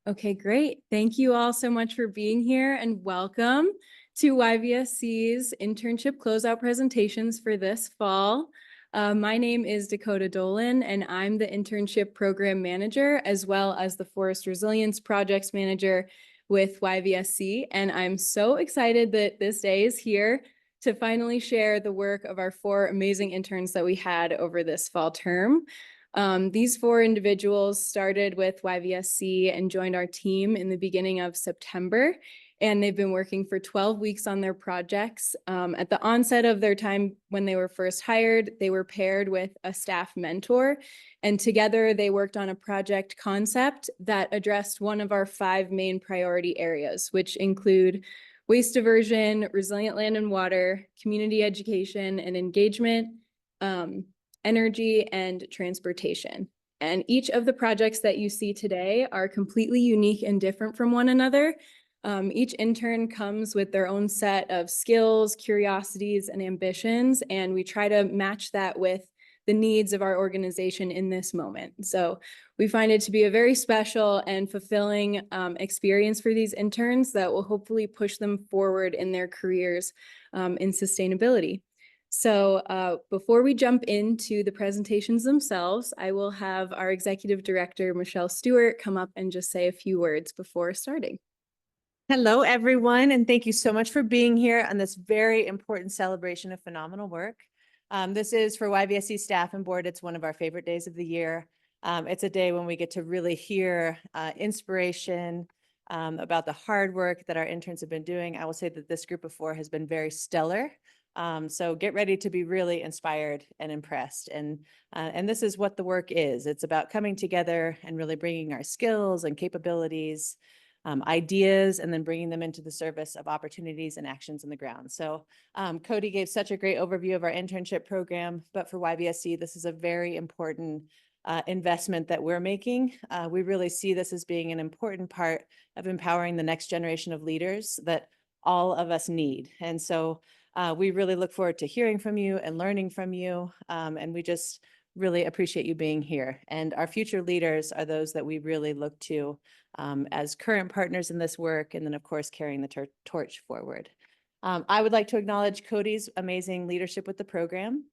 Okay, great. Thank you all so much for being here and welcome to YVSC's internship closeout presentations for this fall. My name is Dakota Dolan and I'm the internship program manager as well as the Forest Resilience Projects manager with YVSC. And I'm so excited that this day is here to finally share the work of our 4 amazing interns that we had over this fall term. These 4 individuals started with YVSC and joined our team in the beginning of September, and they've been working for 12 weeks on their projects. At the onset of their time when they were first hired, they were paired with a staff mentor, and together they worked on a project concept that addressed one of our 5 main priority areas, which include waste diversion, resilient land and water, community education and engagement, energy, and transportation. And each of the projects that you see today are completely unique and different from one another. Each intern comes with their own set of skills, curiosities, and ambitions, and we try to match that with the needs of our organization in this moment. So we find it to be a very special and fulfilling experience for these interns that will hopefully push them forward in their careers in sustainability. So before we jump into the presentations themselves, I will have our executive director, Michelle Stewart, come up and just say a few words before starting. Hello, everyone, and thank you so much for being here on this very important celebration of phenomenal work. This is for YVSC staff and board. It's one of our favorite days of the year. It's a day when we get to really hear inspiration about the hard work that our interns have been doing. I will say that this group of 4 has been very stellar. So get ready to be really inspired and impressed. And this is what the work is. It's about coming together and really bringing our skills and capabilities, ideas, and then bringing them into the service of opportunities and actions on the ground. So Cody gave such a great overview of our internship program, but for YVSC, this is a very important investment that we're making. We really see this as being an important part of empowering the next generation of leaders that all of us need. And so we really look forward to hearing from you and learning from you. And we just really appreciate you being here. And our future leaders are those that we really look to as current partners in this work, and then of course, carrying the torch forward. I would like to acknowledge Cody's amazing leadership with the program.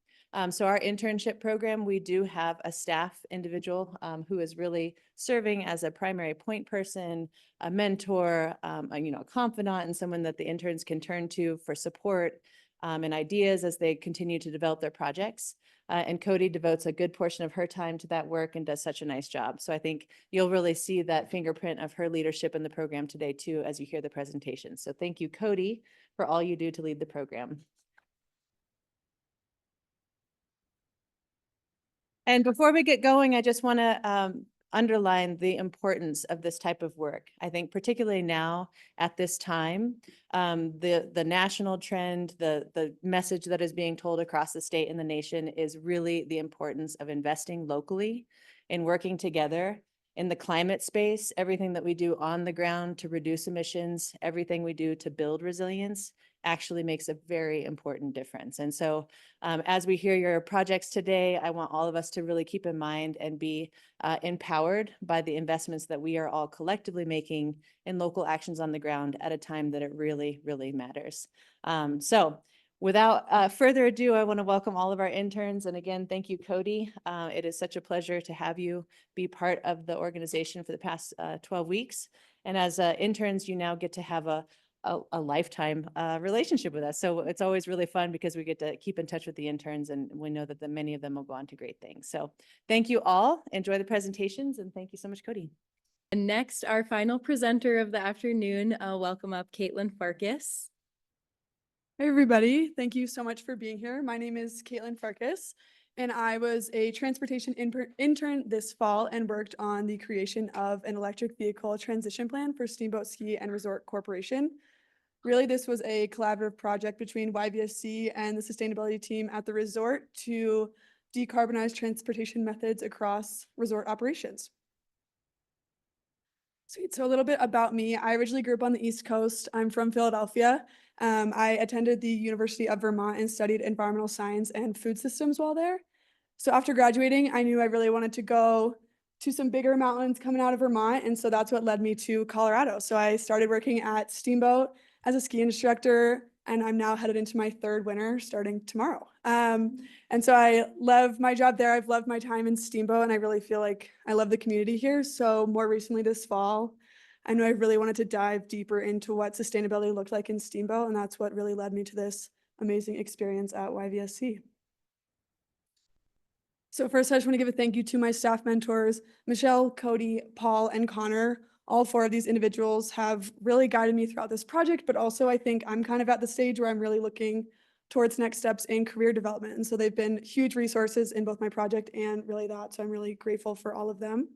So our internship program, we do have a staff individual who is really serving as a primary point person, a mentor, a confidant, and someone that the interns can turn to for support and ideas as they continue to develop their projects. And Cody devotes a good portion of her time to that work and does such a nice job. So I think you'll really see that fingerprint of her leadership in the program today too, as you hear the presentation. So thank you, Cody, for all you do to lead the program. And before we get going, I just want to underline the importance of this type of work. I think particularly now at this time, the national trend, the message that is being told across the state and the nation is really the importance of investing locally and working together in the climate space. Everything that we do on the ground to reduce emissions, everything we do to build resilience actually makes a very important difference. And so as we hear your projects today, I want all of us to really keep in mind and be empowered by the investments that we are all collectively making in local actions on the ground at a time that it really, really matters. So without further ado, I want to welcome all of our interns. And again, thank you, Cody. It is such a pleasure to have you be part of the organization for the past 12 weeks. And as interns, you now get to have a lifetime relationship with us. So it's always really fun because we get to keep in touch with the interns, and we know that many of them will go on to great things. So thank you all. Enjoy the presentations, and thank you so much, Cody. And next, our final presenter of the afternoon, I'll welcome up Caitlin Farkas. Hey everybody, thank you so much for being here. My name is Caitlin Farkas, and I was a transportation intern this fall and worked on the creation of an electric vehicle transition plan for Steamboat Ski Resort Corporation. Really, this was a collaborative project between YVSC and the sustainability team at the resort to decarbonize transportation methods across resort operations. Sweet. So a little bit about me. I originally grew up on the East Coast. I'm from Philadelphia. I attended the University of Vermont and studied environmental science and food systems while there. So after graduating, I knew I really wanted to go to some bigger mountains coming out of Vermont. And so that's what led me to Colorado. So I started working at Steamboat as a ski instructor, and I'm now headed into my third winter starting tomorrow. And so I love my job there. I've loved my time in Steamboat, and I really feel like I love the community here. So more recently this fall, I know I really wanted to dive deeper into what sustainability looked like in Steamboat, and that's what really led me to this amazing experience at YVSC. So first, I just want to give a thank you to my staff mentors, Michelle, Cody, Paul, and Connor. All four of these individuals have really guided me throughout this project, but also I think I'm kind of at the stage where I'm really looking towards next steps in career development. And so they've been huge resources in both my project and really that. So I'm really grateful for all of them.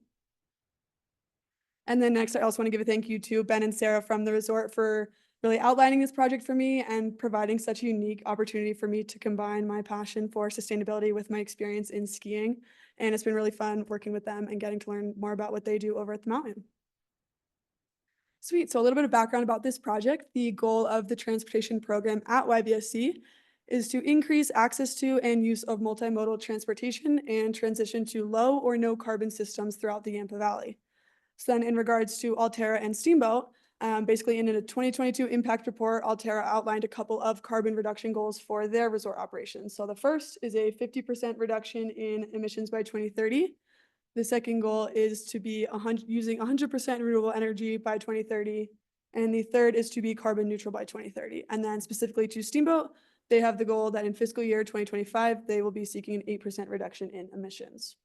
And then next, I also want to give a thank you to Ben and Sarah from the resort for really outlining this project for me and providing such a unique opportunity for me to combine my passion for sustainability with my experience in skiing. And it's been really fun working with them and getting to learn more about what they do over at the mountain. Sweet. So a little bit of background about this project. The goal of the transportation program at YVSC is to increase access to and use of multimodal transportation and transition to low or no carbon systems throughout the Yampa Valley. So then in regards to Alterra and Steamboat, basically in a 2022 impact report, Alterra outlined a couple of carbon reduction goals for their resort operations. So the first is a 50% reduction in emissions by 2030. The second goal is to be using 100% renewable energy by 2030. And the third is to be carbon neutral by 2030. And then specifically to Steamboat, they have the goal that in fiscal year 2025, they will be seeking an 8% reduction in emissions.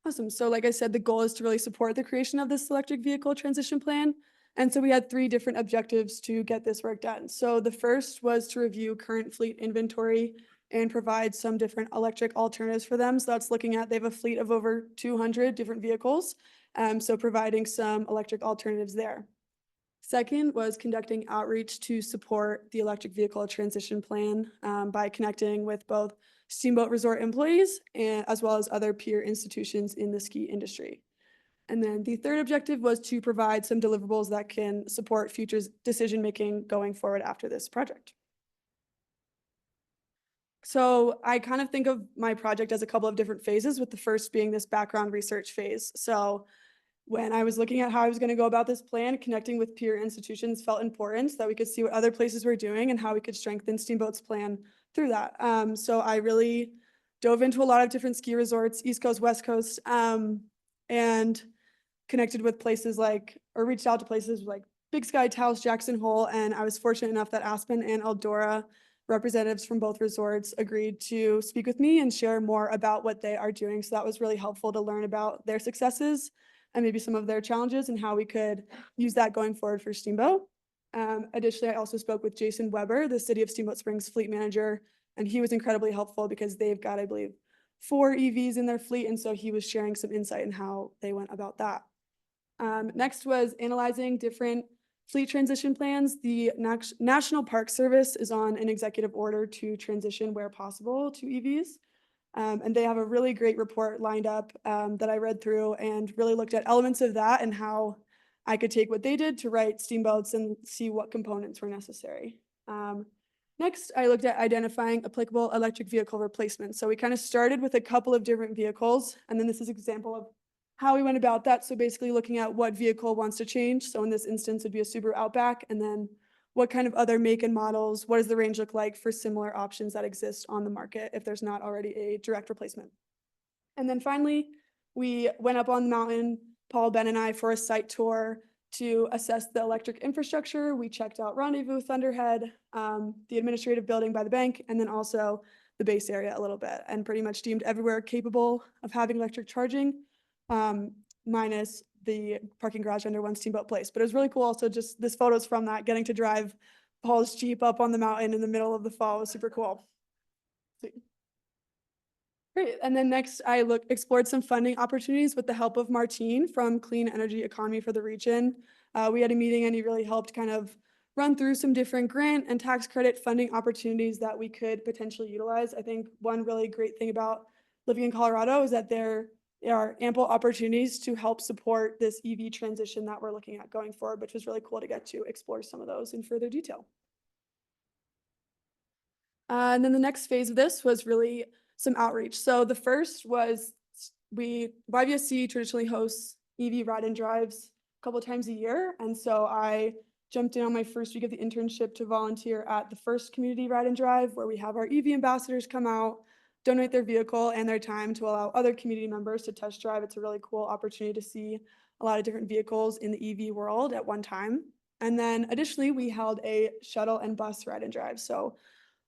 Awesome. So like I said, the goal is to really support the creation of this electric vehicle transition plan. And so we had 3 different objectives to get this work done. So the first was to review current fleet inventory and provide some different electric alternatives for them. So that's looking at, they have a fleet of over 200 different vehicles. So providing some electric alternatives there. Second was conducting outreach to support the electric vehicle transition plan by connecting with both Steamboat Resort employees and as well as other peer institutions in the ski industry. And then the third objective was to provide some deliverables that can support future decision-making going forward after this project. So I kind of think of my project as a couple of different phases, with the first being this background research phase. So when I was looking at how I was going to go about this plan, connecting with peer institutions felt important so that we could see what other places were doing and how we could strengthen Steamboat's plan through that. So I really dove into a lot of different ski resorts, East Coast, West Coast, and connected with places like, or reached out to places like Big Sky, Taos, Jackson Hole, and I was fortunate enough that Aspen and Eldora representatives from both resorts agreed to speak with me and share more about what they are doing. So that was really helpful to learn about their successes and maybe some of their challenges and how we could use that going forward for Steamboat. Additionally, I also spoke with Jason Weber, the City of Steamboat Springs fleet manager, and he was incredibly helpful because they've got, I believe, 4 EVs in their fleet, and so he was sharing some insight in how they went about that. Next was analyzing different fleet transition plans. The National Park Service is on an executive order to transition where possible to EVs. And they have a really great report lined up that I read through and really looked at elements of that and how I could take what they did to write Steamboats and see what components were necessary. Next, I looked at identifying applicable electric vehicle replacements. So we kind of started with a couple of different vehicles, and then this is an example of how we went about that. So basically looking at what vehicle wants to change. So in this instance, it would be a Subaru Outback, and then what kind of other make and models, what does the range look like for similar options that exist on the market if there's not already a direct replacement. And then finally, we went up on the mountain, Paul, Ben, and I, for a site tour to assess the electric infrastructure. We checked out Rendezvous, Thunderhead, the administrative building by the bank, and then also the base area a little bit, and pretty much deemed everywhere capable of having electric charging, minus the parking garage under One Steamboat Place. But it was really cool also, just this photos from that, getting to drive Paul's Jeep up on the mountain in the middle of the fall was super cool. Great. And then next I explored some funding opportunities with the help of Martine from Clean Energy Economy for the region. We had a meeting and he really helped kind of run through some different grant and tax credit funding opportunities that we could potentially utilize. I think one really great thing about living in Colorado is that there are ample opportunities to help support this EV transition that we're looking at going forward, which was really cool to get to explore some of those in further detail. And then the next phase of this was really some outreach. So the first was YVSC traditionally hosts EV ride and drives a couple times a year. And so I jumped in on my first week of the internship to volunteer at the first community ride and drive, where we have our EV ambassadors come out, donate their vehicle and their time to allow other community members to test drive. It's a really cool opportunity to see a lot of different vehicles in the EV world at one time. And then additionally, we held a shuttle and bus ride and drive. So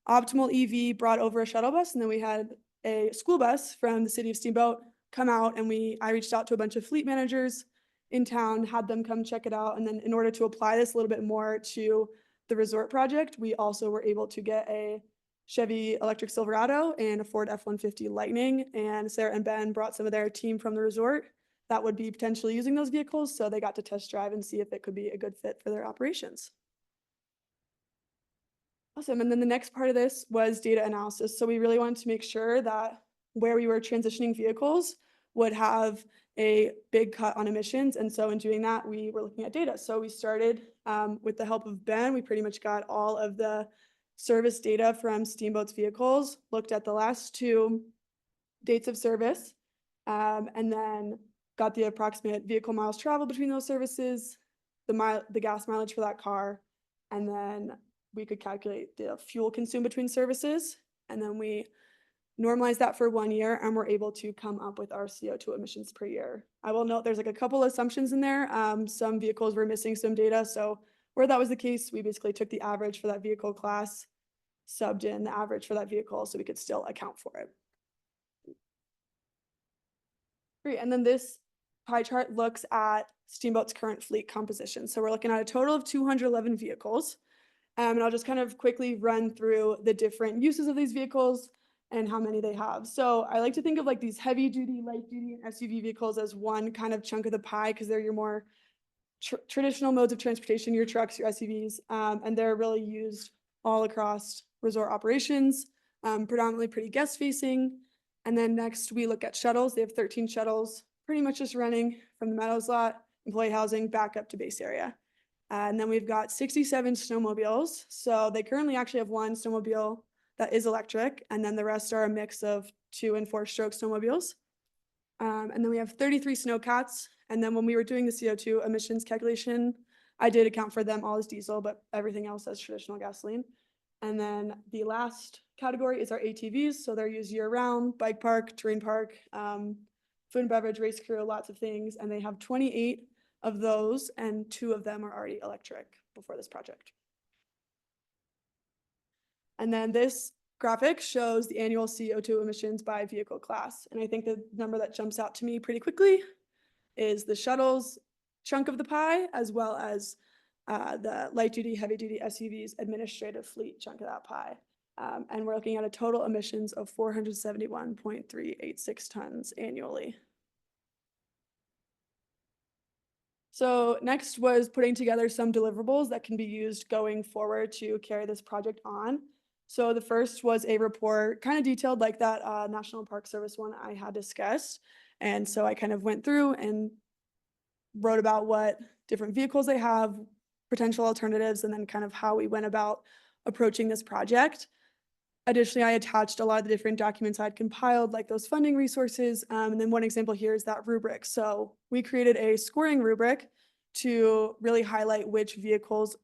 Optimal EV brought over a shuttle bus, and then we had a school bus from the city of Steamboat come out, and I reached out to a bunch of fleet managers in town, had them come check it out. And then in order to apply this a little bit more to the resort project, we also were able to get a Chevy electric Silverado and a Ford F-150 Lightning. And Sarah and Ben brought some of their team from the resort that would be potentially using those vehicles. So they got to test drive and see if it could be a good fit for their operations. Awesome. And then the next part of this was data analysis. So we really wanted to make sure that where we were transitioning vehicles would have a big cut on emissions. And so in doing that, we were looking at data. So we started with the help of Ben. We pretty much got all of the service data from Steamboat's vehicles, looked at the last 2 dates of service, and then got the approximate vehicle miles traveled between those services, the gas mileage for that car, and then we could calculate the fuel consumed between services. And then we normalize that for 1 year, and we're able to come up with our CO2 emissions per year. I will note there's like a couple assumptions in there. Some vehicles were missing some data. So where that was the case, we basically took the average for that vehicle class, subbed in the average for that vehicle so we could still account for it. Great. And then this pie chart looks at Steamboat's current fleet composition. So we're looking at a total of 211 vehicles. And I'll just kind of quickly run through the different uses of these vehicles and how many they have. So I like to think of like these heavy duty, light duty, and SUV vehicles as one kind of chunk of the pie, because they're your more traditional modes of transportation, your trucks, your SUVs, and they're really used all across resort operations, predominantly pretty guest facing. And then next we look at shuttles. They have 13 shuttles, pretty much just running from the Meadows lot, employee housing, back up to base area. And then we've got 67 snowmobiles. So they currently actually have 1 snowmobile that is electric, and then the rest are a mix of 2- and 4-stroke snowmobiles. And then we have 33 snowcats. And then when we were doing the CO2 emissions calculation, I did account for them all as diesel, but everything else as traditional gasoline. And then the last category is our ATVs. So they're used year round, bike park, terrain park, food and beverage, race crew, lots of things. And they have 28 of those, and 2 of them are already electric before this project. And then this graphic shows the annual CO2 emissions by vehicle class. And I think the number that jumps out to me pretty quickly is the shuttles chunk of the pie, as well as the light duty, heavy duty SUVs administrative fleet chunk of that pie. And we're looking at a total emissions of 471.386 tons annually. So next was putting together some deliverables that can be used going forward to carry this project on. So the first was a report kind of detailed like that National Park Service one I had discussed. And so I kind of went through and wrote about what different vehicles they have, potential alternatives, and then kind of how we went about approaching this project. Additionally, I attached a lot of the different documents I'd compiled, like those funding resources. And then one example here is that rubric. So we created a scoring rubric to really highlight which vehicles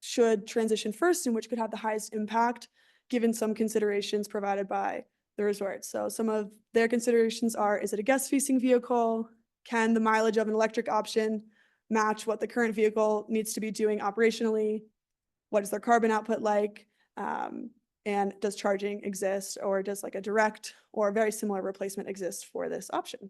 should transition first and which could have the highest impact, given some considerations provided by the resort. So some of their considerations are, is it a guest-facing vehicle? Can the mileage of an electric option match what the current vehicle needs to be doing operationally? What is their carbon output like? And does charging exist, or does like a direct or very similar replacement exist for this option?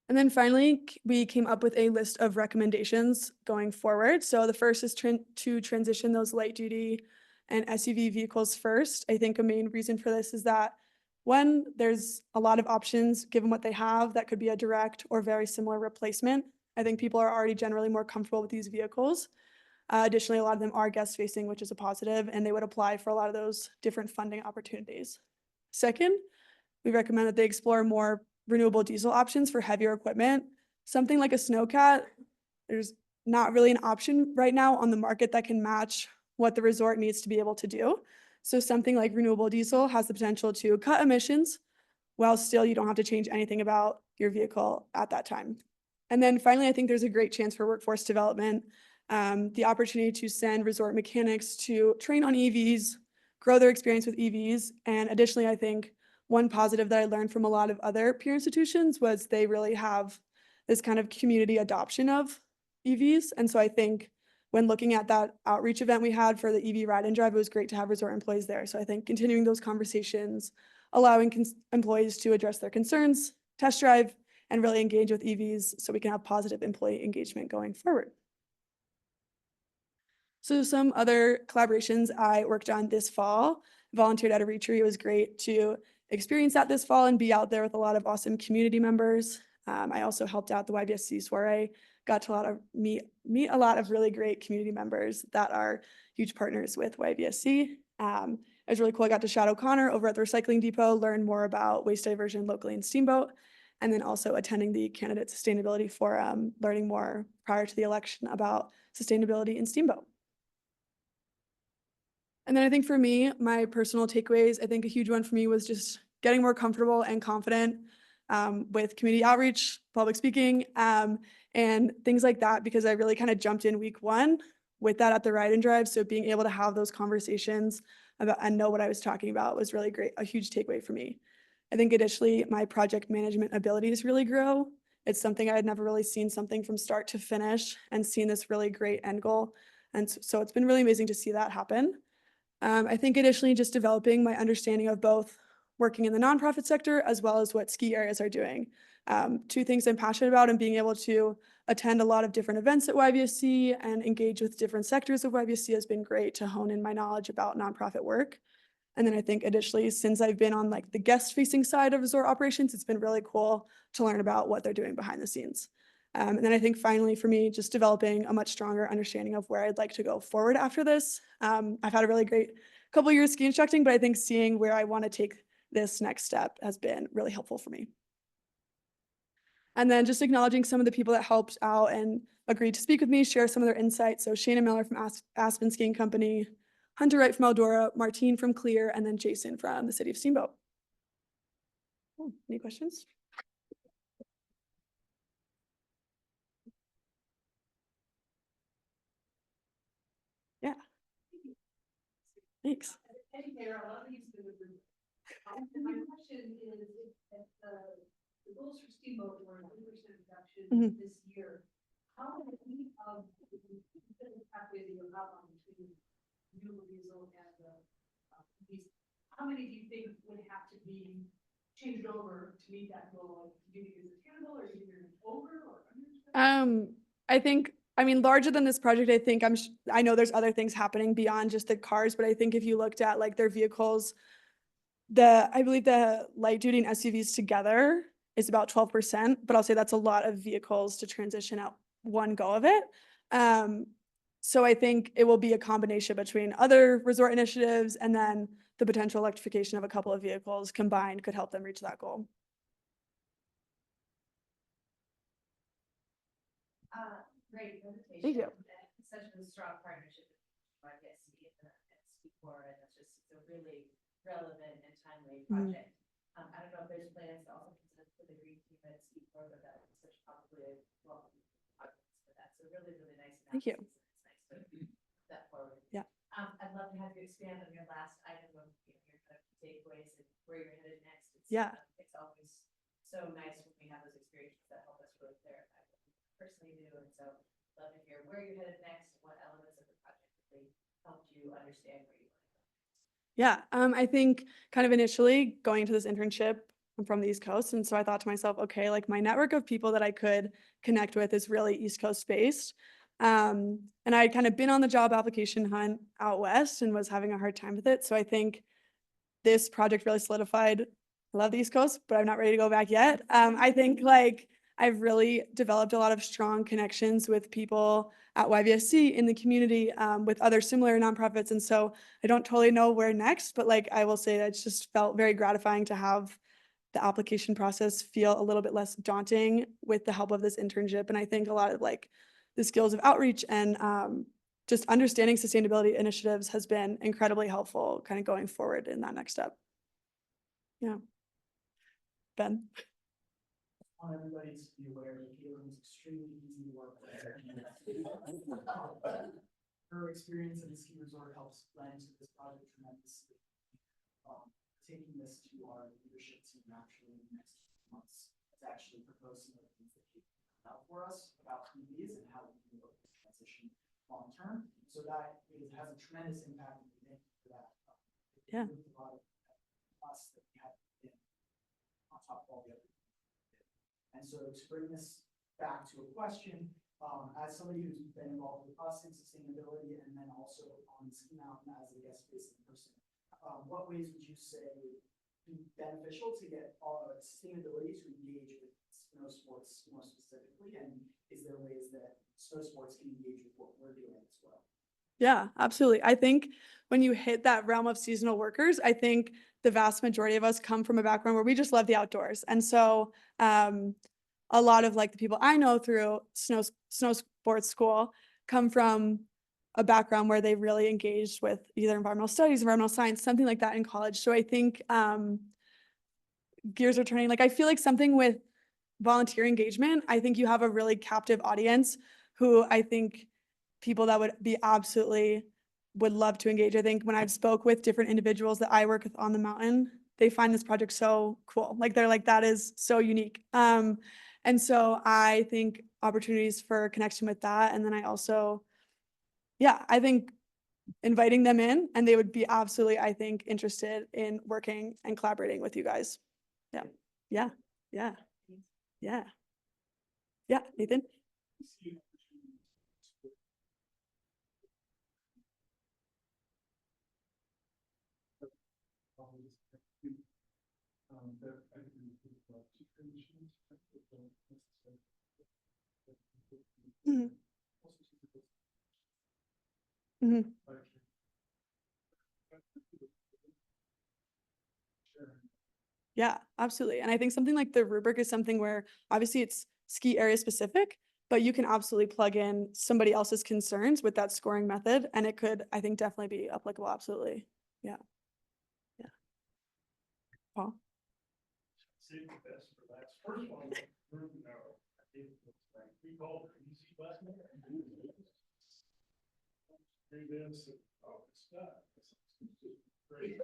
And then finally, we came up with a list of recommendations going forward. So the first is to transition those light duty and SUV vehicles first. I think a main reason for this is that when there's a lot of options, given what they have, that could be a direct or very similar replacement. I think people are already generally more comfortable with these vehicles. Additionally, a lot of them are guest facing, which is a positive, and they would apply for a lot of those different funding opportunities. Second, we recommend that they explore more renewable diesel options for heavier equipment. Something like a snowcat, there's not really an option right now on the market that can match what the resort needs to be able to do. So something like renewable diesel has the potential to cut emissions while still you don't have to change anything about your vehicle at that time. And then finally, I think there's a great chance for workforce development. The opportunity to send resort mechanics to train on EVs, grow their experience with EVs. And additionally, I think one positive that I learned from a lot of other peer institutions was they really have this kind of community adoption of EVs. And so I think when looking at that outreach event we had for the EV ride and drive, it was great to have resort employees there. So I think continuing those conversations, allowing employees to address their concerns, test drive, and really engage with EVs so we can have positive employee engagement going forward. So some other collaborations I worked on this fall, volunteered at a retreat. It was great to experience that this fall and be out there with a lot of awesome community members. I also helped out the YVSC soiree, got to meet a lot of really great community members that are huge partners with YVSC. It was really cool. I got to shadow Connor over at the recycling depot, learn more about waste diversion locally in Steamboat, and then also attending the Candidate Sustainability Forum, learning more prior to the election about sustainability in Steamboat. And then I think for me, my personal takeaways, I think a huge one for me was just getting more comfortable and confident with community outreach, public speaking, and things like that, because I really kind of jumped in week one with that at the ride and drive. So being able to have those conversations about and know what I was talking about was really great, a huge takeaway for me. I think additionally, my project management abilities really grew. It's something I had never really seen something from start to finish and seen this really great end goal. And so it's been really amazing to see that happen. I think additionally, just developing my understanding of both working in the nonprofit sector as well as what ski areas are doing. Two things I'm passionate about, and being able to attend a lot of different events at YVSC and engage with different sectors of YVSC has been great to hone in my knowledge about nonprofit work. And then I think additionally, since I've been on like the guest facing side of resort operations, it's been really cool to learn about what they're doing behind the scenes. And then I think finally for me, just developing a much stronger understanding of where I'd like to go forward after this. I've had a really great couple of years ski instructing, but I think seeing where I want to take this next step has been really helpful for me. And then just acknowledging some of the people that helped out and agreed to speak with me, share some of their insights. So Shayna Miller from Aspen Skiing Company, Hunter Wright from Eldora, Martine from Clear, and then Jason from the City of Steamboat. Oh, any questions? Yeah. Thanks. My question is, if the goals for Steamboat were 100% reduction this year, how many of the pathways that you outlined between renewable diesel and these, how many do you think would have to be changed over to meet that goal? Do you think it's attainable, or do you think it's over or under? I think, I mean, larger than this project, I think I know there's other things happening beyond just the cars, but I think if you looked at like their vehicles, I believe the light duty and SUVs together is about 12%, but I'll say that's a lot of vehicles to transition out one go of it. So I think it will be a combination between other resort initiatives and then the potential electrification of a couple of vehicles combined could help them reach that goal. Great presentation. Thank you. Such a strong partnership with YVSC and Speakcore, and it's just a really relevant and timely project. I don't know if there's plans to also present for the green team at Speakcore, but that's such probably a welcome project for that. So really, really nice. Thank you. It's nice to move that forward. Yeah. I'd love to have you expand on your last item of your kind of takeaways and where you're headed next. It's always so nice when we have those experiences that help us really clarify what we personally do, and so love to hear where you're headed next, what elements of the project really helped you understand where you want to go. Yeah, I think kind of initially going to this internship, I'm from the East Coast, and so I thought to myself, okay, like my network of people that I could connect with is really East Coast based. And I had kind of been on the job application hunt out west and was having a hard time with it. So I think this project really solidified. I love the East Coast, but I'm not ready to go back yet. I think like I've really developed a lot of strong connections with people at YVSC in the community, with other similar nonprofits. And so I don't totally know where next, but like I will say that it's just felt very gratifying to have the application process feel a little bit less daunting with the help of this internship. And I think a lot of like the skills of outreach and just understanding sustainability initiatives has been incredibly helpful kind of going forward in that next step. Yeah. Ben. I want everybody to be aware that Caitlin is extremely easy to work with. Her experience in the ski resort helps lend to this project tremendously. Taking this to our leadership team actually in the next months, it's actually proposed some of the things that Caitlin out for us about PVs and how we can work this transition long term. So that it has a tremendous impact and thank you for that. Yeah. A lot of us that we have been on top of all the other. And so to bring this back to a question, as somebody who's been involved with us in sustainability and then also on the ski mountain as a guest facing person, what ways would you say would be beneficial to get sustainability to engage with snow sports more specifically? And is there ways that snow sports can engage with what we're doing as well? Yeah, absolutely. I think when you hit that realm of seasonal workers, I think the vast majority of us come from a background where we just love the outdoors. And so a lot of like the people I know through snow sports school come from a background where they really engaged with either environmental studies, environmental science, something like that in college. So I think gears are turning. Like I feel like something with volunteer engagement, I think you have a really captive audience who I think people that would be absolutely would love to engage. I think when I've spoke with different individuals that I work with on the mountain, they find this project so cool. Like they're like, that is so unique. And so I think opportunities for connection with that. And then I also, yeah, I think inviting them in and they would be absolutely, I think, interested in working and collaborating with you guys. Yeah. Yeah. Yeah. Yeah. Yeah. Nathan? Mhm. Mhm. Yeah, absolutely. And I think something like the rubric is something where obviously it's ski area specific, but you can absolutely plug in somebody else's concerns with that scoring method. And it could, I think, definitely be applicable. Absolutely. Yeah. Yeah. Paul? Save the best for last. First one, we called it easy last night. Do this, oh, it's not. Great.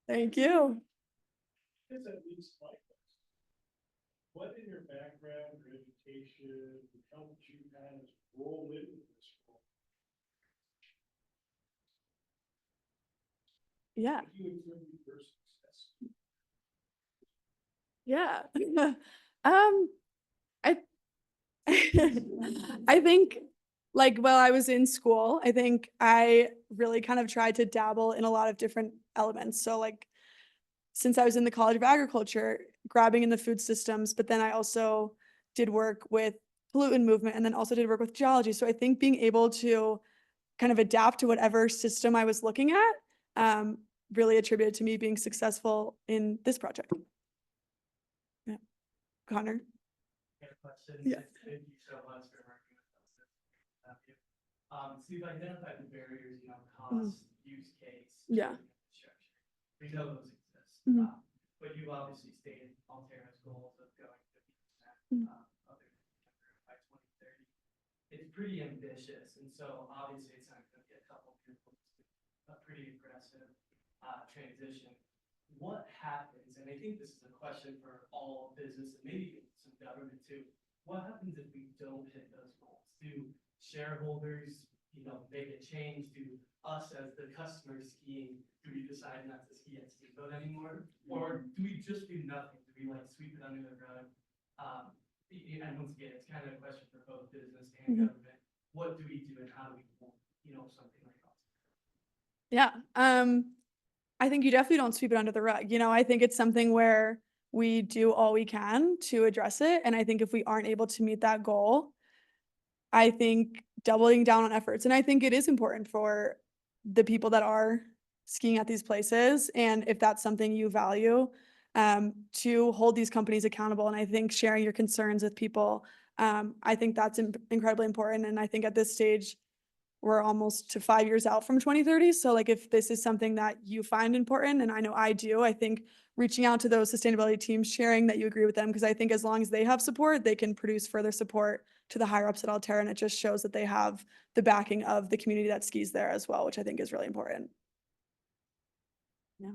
Thank you. It's at least like this. What in your background or education helped you kind of roll into this role? Yeah. What do you attribute your success? Yeah. I I think like while I was in school, I think I really kind of tried to dabble in a lot of different elements. So like since I was in the College of Agriculture, grabbing in the food systems, but then I also did work with pollutant movement and then also did work with geology. So I think being able to kind of adapt to whatever system I was looking at really attributed to me being successful in this project. Yeah. Connor? Yeah. Thank you so much for working with us. So you've identified the barriers, cost, use case. Yeah. Infrastructure. We know those exist. Mhm. But you've obviously stated Altera's goals of going 50% of their by 2030. It's pretty ambitious, and so obviously it's not going to be a couple people. It's a pretty aggressive transition. What happens, and I think this is a question for all business and maybe some government too, what happens if we don't hit those goals? Do shareholders, make a change? Do us as the customers skiing, do we decide not to ski at Steamboat anymore? Or do we just do nothing? Do we like sweep it under the rug? And once again, it's kind of a question for both business and government. What do we do and how do we, something like that? Yeah. I think you definitely don't sweep it under the rug. I think it's something where we do all we can to address it. And I think if we aren't able to meet that goal, I think doubling down on efforts. And I think it is important for the people that are skiing at these places. And if that's something you value, to hold these companies accountable. And I think sharing your concerns with people, I think that's incredibly important. And I think at this stage, we're almost to 5 years out from 2030. So like if this is something that you find important, and I know I do, I think reaching out to those sustainability teams, sharing that you agree with them, because I think as long as they have support, they can produce further support to the higher ups at Alterra, and it just shows that they have the backing of the community that skis there as well, which I think is really important. Yeah.